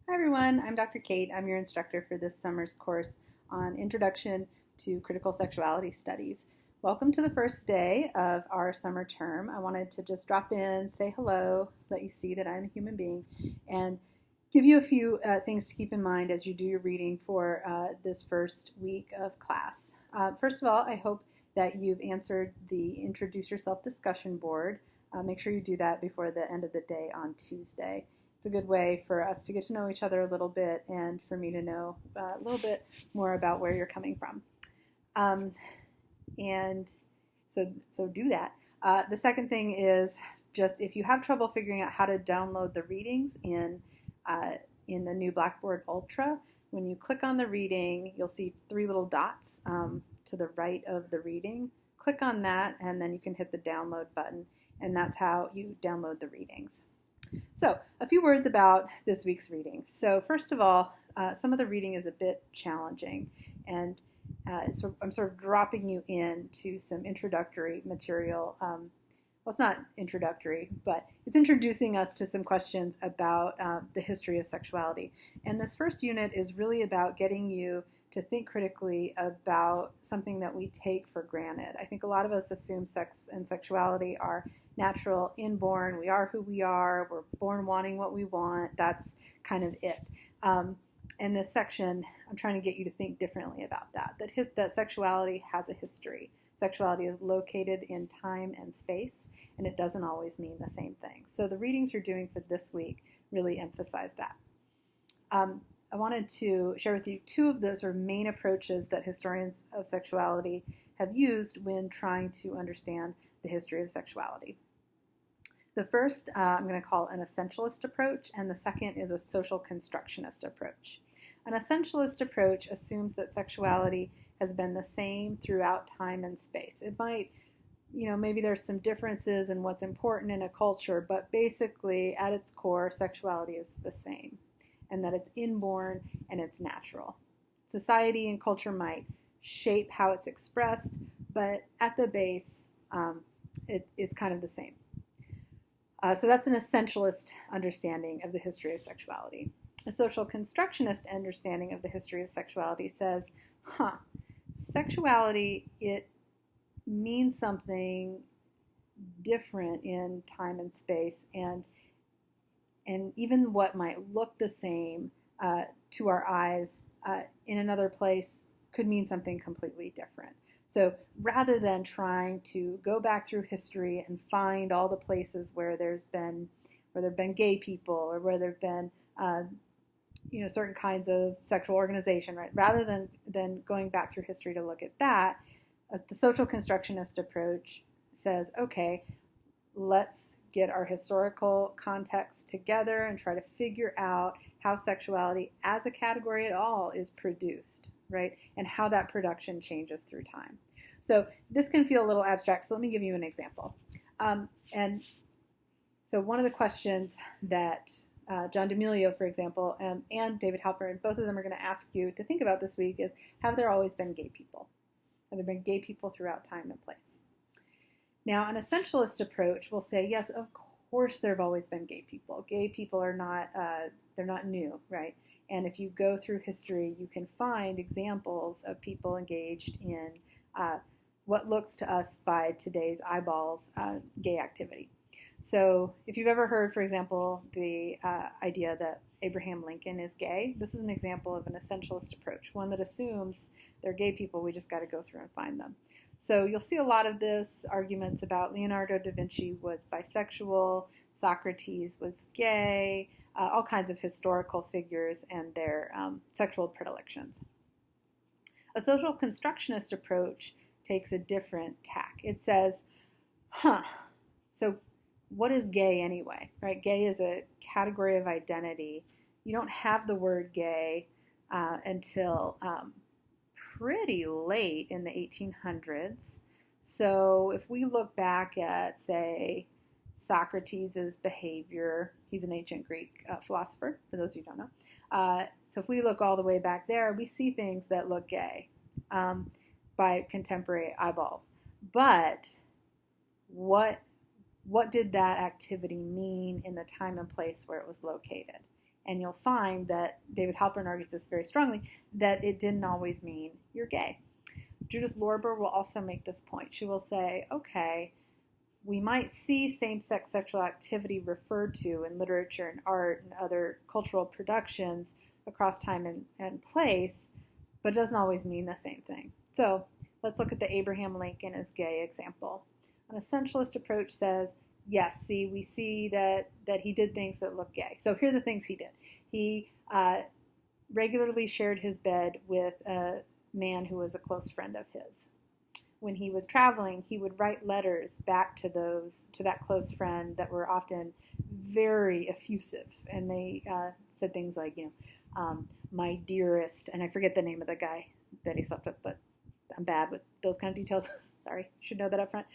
Hi everyone, I'm Dr. Kate. I'm your instructor for this summer's course on Introduction to Critical Sexuality Studies. Welcome to the first day of our summer term. I wanted to just drop in, say hello, let you see that I'm a human being, and give you a few things to keep in mind as you do your reading for this first week of class. First of all, I hope that you've answered the Introduce Yourself discussion board. Make sure you do that before the end of the day on Tuesday. It's a good way for us to get to know each other a little bit and for me to know a little bit more about where you're coming from. And so do that. The second thing is just if you have trouble figuring out how to download the readings in the new Blackboard Ultra, when you click on the reading, you'll see three little dots to the right of the reading. Click on that and then you can hit the download button, and that's how you download the readings. So, a few words about this week's reading. So, first of all, some of the reading is a bit challenging, and so I'm sort of dropping you into some introductory material. Well, it's not introductory, but it's introducing us to some questions about the history of sexuality. And this first unit is really about getting you to think critically about something that we take for granted. I think a lot of us assume sex and sexuality are natural, inborn. We are who we are. We're born wanting what we want. That's kind of it. In this section, I'm trying to get you to think differently about that. That sexuality has a history. Sexuality is located in time and space, and it doesn't always mean the same thing. So the readings you're doing for this week really emphasize that. I wanted to share with you two of the sort of main approaches that historians of sexuality have used when trying to understand the history of sexuality. The first I'm going to call an essentialist approach, and the second is a social constructionist approach. An essentialist approach assumes that sexuality has been the same throughout time and space. It might, maybe there's some differences in what's important in a culture, but basically at its core, sexuality is the same, and that it's inborn and it's natural. Society and culture might shape how it's expressed, but at the base, it's kind of the same. So that's an essentialist understanding of the history of sexuality. A social constructionist understanding of the history of sexuality says, sexuality, it means something different in time and space, and even what might look the same to our eyes in another place could mean something completely different. So rather than trying to go back through history and find all the places where there've been gay people or where there've been certain kinds of sexual organization, right? Rather than going back through history to look at that, the social constructionist approach says, okay, let's get our historical context together and try to figure out how sexuality as a category at all is produced, right? And how that production changes through time. So this can feel a little abstract, so let me give you an example. And so one of the questions that John D'Amelio, for example, and David Halpern, both of them are going to ask you to think about this week is, have there always been gay people? Have there been gay people throughout time and place? Now, an essentialist approach will say, yes, of course there have always been gay people. Gay people are not, they're not new, right? And if you go through history, you can find examples of people engaged in what looks to us by today's eyeballs gay activity. So if you've ever heard, for example, the idea that Abraham Lincoln is gay, this is an example of an essentialist approach, one that assumes they're gay people, we just got to go through and find them. So you'll see a lot of this, arguments about Leonardo da Vinci was bisexual, Socrates was gay, all kinds of historical figures and their sexual predilections. A social constructionist approach takes a different tack. It says, so what is gay anyway, right? Gay is a category of identity. You don't have the word gay until pretty late in the 1800s. So if we look back at, say, Socrates' behavior, he's an ancient Greek philosopher, for those of you who don't know. So if we look all the way back there, we see things that look gay by contemporary eyeballs. But what did that activity mean in the time and place where it was located? And you'll find that David Halpern argues this very strongly, that it didn't always mean you're gay. Judith Lorber will also make this point. She will say, okay, we might see same-sex sexual activity referred to in literature and art and other cultural productions across time and place, but it doesn't always mean the same thing. So let's look at the Abraham Lincoln as gay example. An essentialist approach says, yes, we see that he did things that look gay. So here are the things he did. He regularly shared his bed with a man who was a close friend of his. When he was traveling, he would write letters back to that close friend that were often very effusive, and they said things like, my dearest, and I forget the name of the guy that he slept with, but I'm bad with those kind of details. Sorry, should know that up front.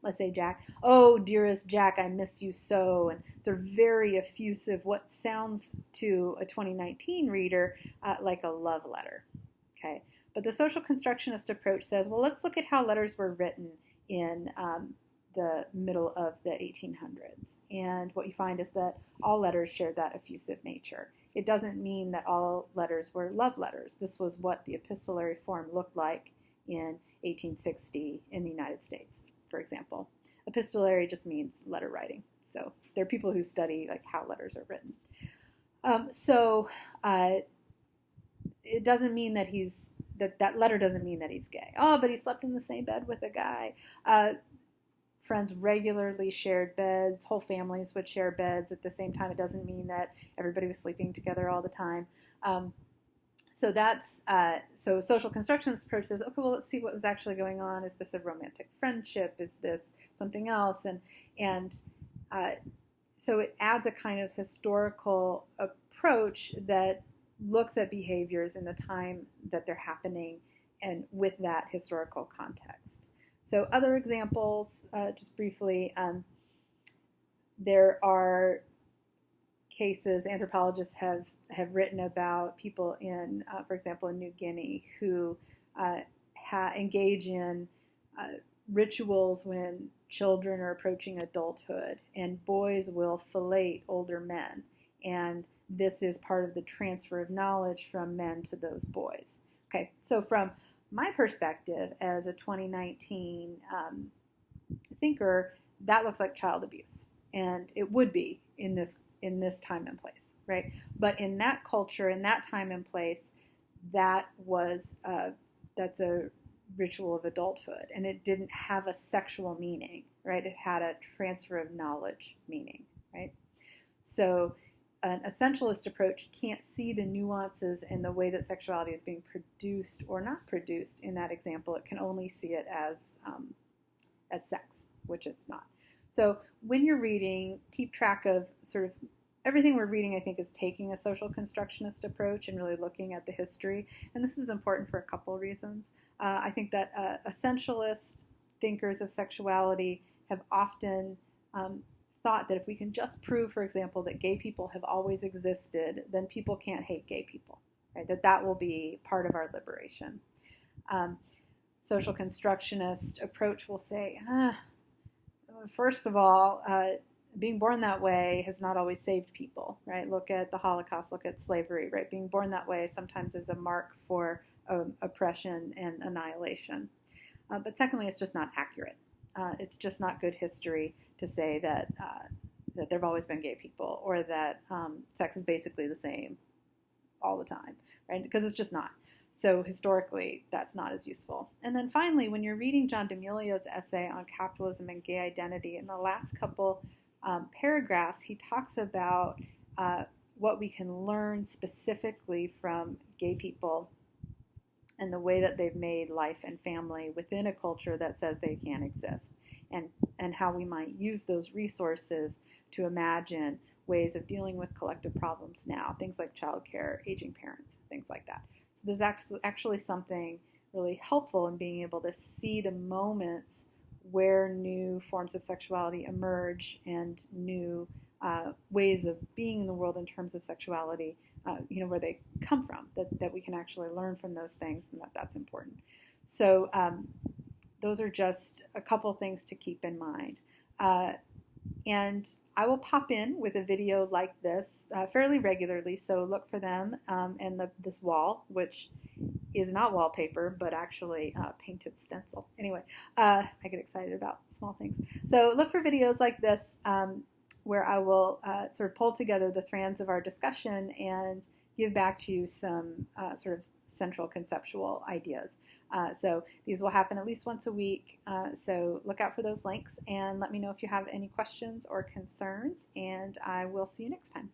Let's say Jack. Oh, dearest Jack, I miss you so. And it's a very effusive, what sounds to a 2019 reader like a love letter. Okay, but the social constructionist approach says, well, let's look at how letters were written in the middle of the 1800s. And what you find is that all letters shared that effusive nature. It doesn't mean that all letters were love letters. This was what the epistolary form looked like in 1860 in the United States, for example. Epistolary just means letter writing. So there are people who study like how letters are written. It doesn't mean that that letter doesn't mean that he's gay. Oh, but he slept in the same bed with a guy. Friends regularly shared beds. Whole families would share beds at the same time. It doesn't mean that everybody was sleeping together all the time. So social constructionist approach says, okay, well, let's see what was actually going on. Is this a romantic friendship? Is this something else? So it adds a kind of historical approach that looks at behaviors in the time that they're happening and with that historical context. So other examples, just briefly, there are cases anthropologists have written about people in, for example, in New Guinea who engage in rituals when children are approaching adulthood, and boys will fellate older men, and this is part of the transfer of knowledge from men to those boys. Okay, so from my perspective as a 2019 thinker, that looks like child abuse, and it would be in this time and place, right? But in that culture, in that time and place, that's a ritual of adulthood, and it didn't have a sexual meaning, right? It had a transfer of knowledge meaning, right? So an essentialist approach can't see the nuances in the way that sexuality is being produced or not produced in that example. It can only see it as sex, which it's not. So when you're reading, keep track of sort of everything we're reading, I think, is taking a social constructionist approach and really looking at the history. And this is important for a couple reasons. I think that essentialist thinkers of sexuality have often thought that if we can just prove, for example, that gay people have always existed, then people can't hate gay people, right? That will be part of our liberation. Social constructionist approach will say, first of all, being born that way has not always saved people, right? Look at the Holocaust, look at slavery, right? Being born that way sometimes is a mark for oppression and annihilation. But secondly, it's just not accurate. It's just not good history to say that there have always been gay people, or that sex is basically the same all the time, right? Because it's just not. So historically, that's not as useful. And then finally, when you're reading John D'Amelio's essay on capitalism and gay identity, in the last couple paragraphs, he talks about what we can learn specifically from gay people and the way that they've made life and family within a culture that says they can't exist, and how we might use those resources to imagine ways of dealing with collective problems now, things like childcare, aging parents, things like that. So there's actually something really helpful in being able to see the moments where new forms of sexuality emerge and new ways of being in the world in terms of sexuality, where they come from, that we can actually learn from those things, and that's important. So those are just a couple things to keep in mind. And I will pop in with a video like this fairly regularly, so look for them and this wall, which is not wallpaper, but actually painted stencil. Anyway, I get excited about small things. So look for videos like this where I will sort of pull together the strands of our discussion and give back to you some sort of central conceptual ideas. So these will happen at least once a week. So look out for those links and let me know if you have any questions or concerns, and I will see you next time.